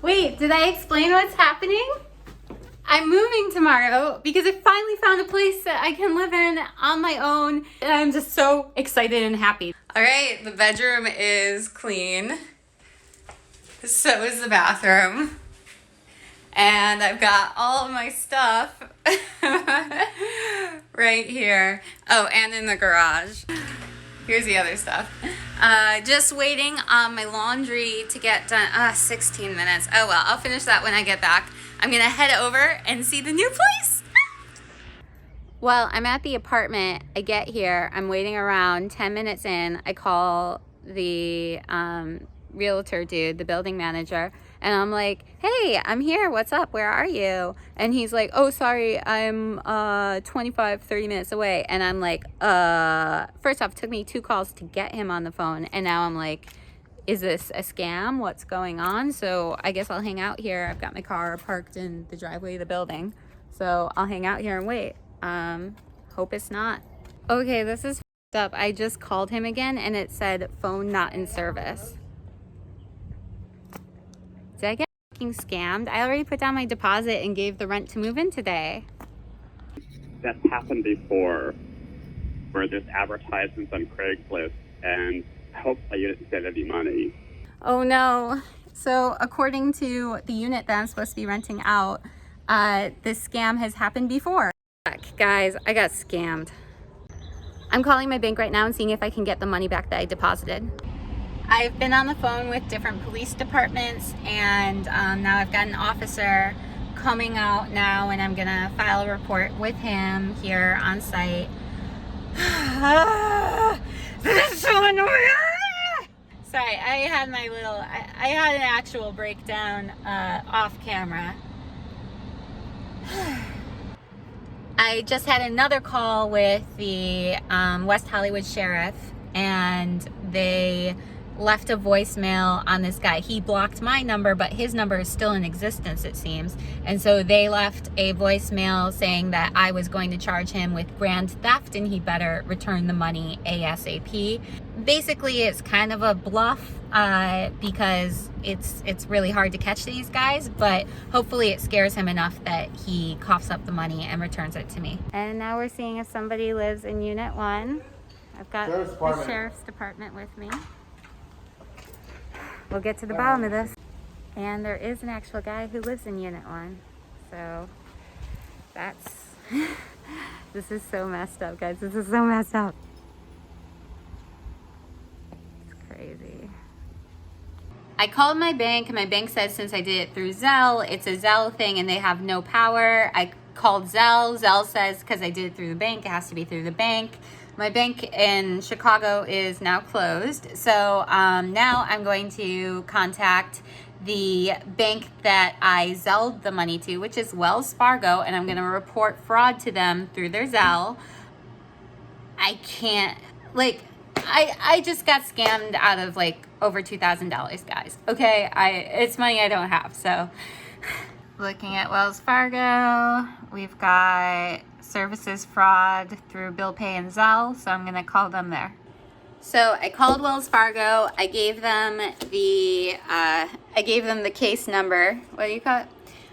Wait, did I explain what's happening? I'm moving tomorrow because I finally found a place that I can live in on my own. And I'm just so excited and happy. All right, the bedroom is clean. So is the bathroom. And I've got all of my stuff right here. Oh, and in the garage. Here's the other stuff. Just waiting on my laundry to get done. 16 minutes. Oh well, I'll finish that when I get back. I'm gonna head over and see the new place. Well, I'm at the apartment. I get here, I'm waiting around. 10 minutes in, I call the realtor dude, the building manager, and I'm like, hey, I'm here, what's up, where are you? And he's like, oh, sorry, I'm 25, 30 minutes away. And I'm like, first off, it took me 2 calls to get him on the phone, and now I'm like, is this a scam? What's going on? So I guess I'll hang out here. I've got my car parked in the driveway of the building, so I'll hang out here and wait. Hope it's not. Okay, this is f***ed up. I just called him again and it said phone not in service. Did I get fucking scammed? I already put down my deposit and gave the rent to move in today. That's happened before, where there's advertisements on Craigslist, and I hope that you didn't save any money. Oh no. So according to the unit that I'm supposed to be renting out, this scam has happened before. Guys, I got scammed. I'm calling my bank right now and seeing if I can get the money back that I deposited. I've been on the phone with different police departments, and now I've got an officer coming out now, and I'm gonna file a report with him here on site. This is so annoying. Sorry, I had an actual breakdown off camera. I just had another call with the West Hollywood sheriff, and they left a voicemail on this guy. He blocked my number, but his number is still in existence, it seems. And so they left a voicemail saying that I was going to charge him with grand theft and he better return the money ASAP. Basically, it's kind of a bluff because it's really hard to catch these guys, but hopefully it scares him enough that he coughs up the money and returns it to me. And now we're seeing if somebody lives in Unit 1. I've got the Sheriff's Department with me. We'll get to the bottom of this. And there is an actual guy who lives in Unit 1. So that's, this is so messed up, guys. This is so messed up. It's crazy. I called my bank, and my bank said since I did it through Zelle, it's a Zelle thing and they have no power. I called Zelle. Zelle says because I did it through the bank, it has to be through the bank. My bank in Chicago is now closed. So now I'm going to contact the bank that I Zelled the money to, which is Wells Fargo, and I'm going to report fraud to them through their Zelle. I can't, like, I just got scammed out of like over $2,000, guys. Okay, it's money I don't have. So looking at Wells Fargo, we've got services fraud through bill pay and Zelle, so I'm gonna call them there. So I called Wells Fargo. I gave them the case number. What do you call it?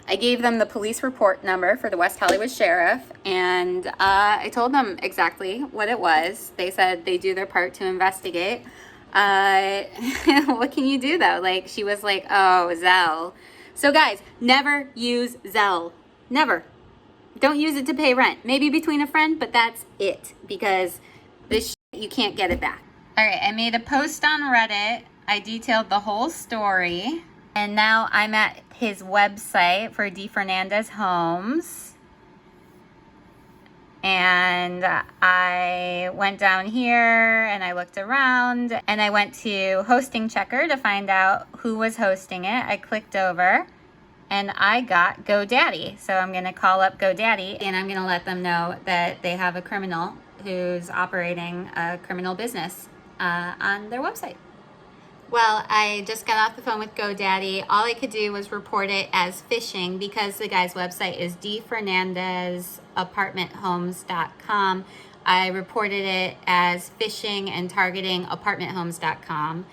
I gave them the police report number for the West Hollywood sheriff, and I told them exactly what it was. They said they do their part to investigate. What can you do though? Like, she was like, oh, Zelle. So guys, never use Zelle. Never. Don't use it to pay rent. Maybe between a friend, but that's it. Because this shit, you can't get it back. All right, I made a post on Reddit. I detailed the whole story. And now I'm at his website for D. Fernandez Homes. And I went down here and I looked around and I went to Hosting Checker to find out who was hosting it. I clicked over and I got GoDaddy. So I'm gonna call up GoDaddy and I'm gonna let them know that they have a criminal who's operating a criminal business on their website. Well, I just got off the phone with GoDaddy. All I could do was report it as phishing because the guy's website is defrauded.apartmenthomes.com. I reported it as phishing and targeting apartmenthomes.com.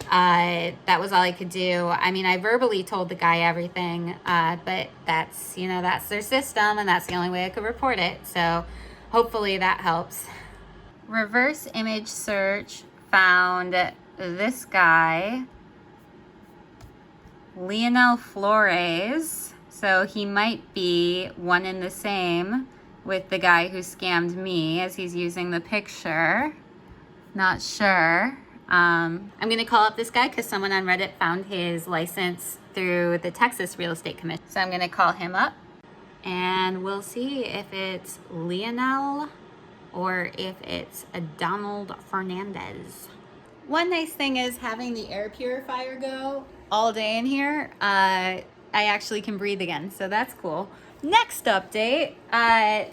That was all I could do. I mean, I verbally told the guy everything, but that's, that's their system, and that's the only way I could report it. So hopefully that helps. Reverse image search found this guy, Lionel Flores. So he might be one and the same with the guy who scammed me, as he's using the picture. Not sure. I'm going to call up this guy because someone on Reddit found his license through the Texas Real Estate Commission. So I'm going to call him up and we'll see if it's Lionel or if it's a Donald Fernandez. One nice thing is having the air purifier go all day in here. I actually can breathe again, so that's cool. Next update,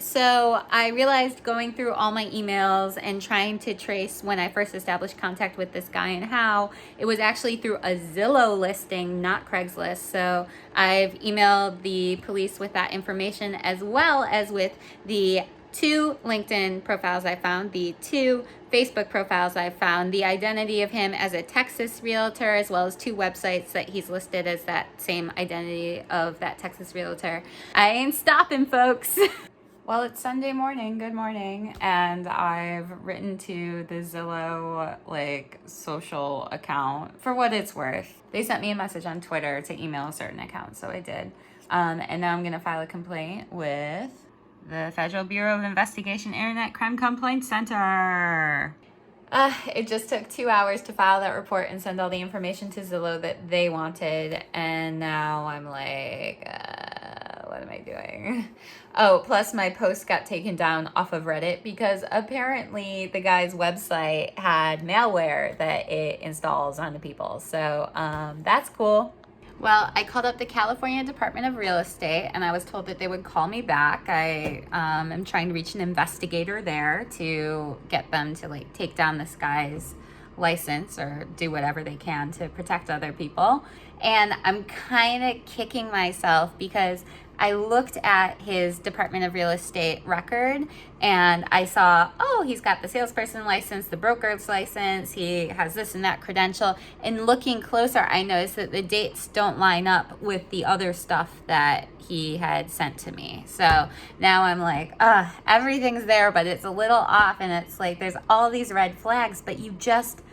so I realized going through all my emails and trying to trace when I first established contact with this guy and how, it was actually through a Zillow listing, not Craigslist. So I've emailed the police with that information, as well as with the 2 LinkedIn profiles I found, the 2 Facebook profiles I found, the identity of him as a Texas realtor, as well as 2 websites that he's listed as that same identity of that Texas realtor. I ain't stopping, folks. Well, it's Sunday morning, good morning, and I've written to the Zillow social account for what it's worth. They sent me a message on Twitter to email a certain account, so I did. And now I'm gonna file a complaint with the Federal Bureau of Investigation Internet Crime Complaint Center. It just took 2 hours to file that report and send all the information to Zillow that they wanted. And now I'm like, what am I doing? Oh, plus my post got taken down off of Reddit because apparently the guy's website had malware that it installs onto people. So that's cool. Well, I called up the California Department of Real Estate and I was told that they would call me back. I am trying to reach an investigator there to get them to take down this guy's license or do whatever they can to protect other people. And I'm kind of kicking myself because I looked at his Department of Real Estate record and I saw, oh, he's got the salesperson license, the broker's license, he has this and that credential. And looking closer, I noticed that the dates don't line up with the other stuff that he had sent to me. So now I'm like, everything's there, but it's a little off. And it's like, there's all these red flags, but you just,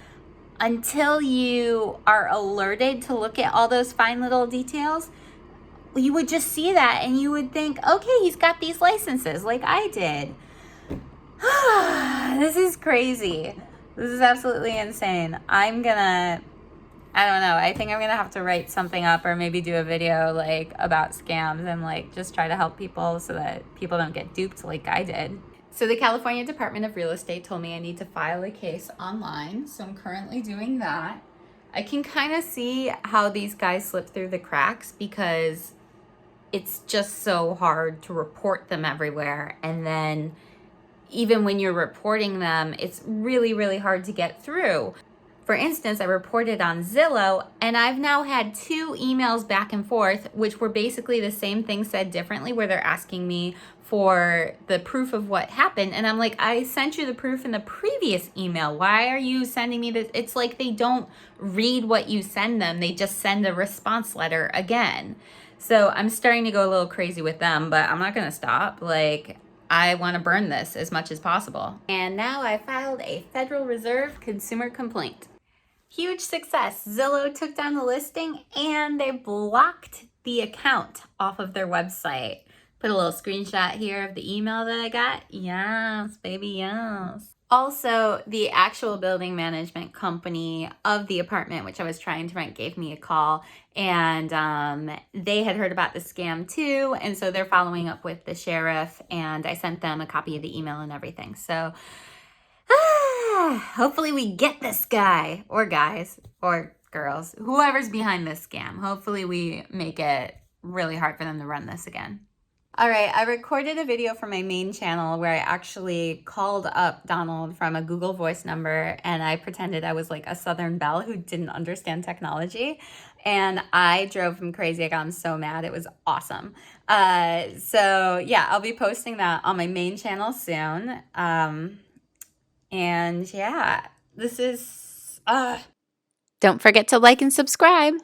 until you are alerted to look at all those fine little details, you would just see that and you would think, okay, he's got these licenses like I did. This is crazy. This is absolutely insane. I don't know. I think I'm going to have to write something up or maybe do a video about scams and just try to help people so that people don't get duped like I did. So the California Department of Real Estate told me I need to file a case online. So I'm currently doing that. I can kind of see how these guys slip through the cracks because it's just so hard to report them everywhere. And then even when you're reporting them, it's really, really hard to get through. For instance, I reported on Zillow and I've now had 2 emails back and forth, which were basically the same thing said differently, where they're asking me for the proof of what happened. And I'm like, I sent you the proof in the previous email. Why are you sending me this? It's like they don't read what you send them. They just send a response letter again. So I'm starting to go a little crazy with them, but I'm not going to stop. I want to burn this as much as possible. And now I filed a Federal Reserve consumer complaint. Huge success. Zillow took down the listing and they blocked the account off of their website. Put a little screenshot here of the email that I got. Yes, baby, yes. Also, the actual building management company of the apartment, which I was trying to rent, gave me a call. And they had heard about the scam too. And so they're following up with the sheriff. And I sent them a copy of the email and everything. So hopefully we get this guy or guys or girls, whoever's behind this scam. Hopefully we make it really hard for them to run this again. All right, I recorded a video for my main channel where I actually called up Donald from a Google Voice number and I pretended I was like a Southern belle who didn't understand technology. And I drove him crazy. I got him so mad. It was awesome. So yeah, I'll be posting that on my main channel soon. And yeah, this is... Don't forget to like and subscribe.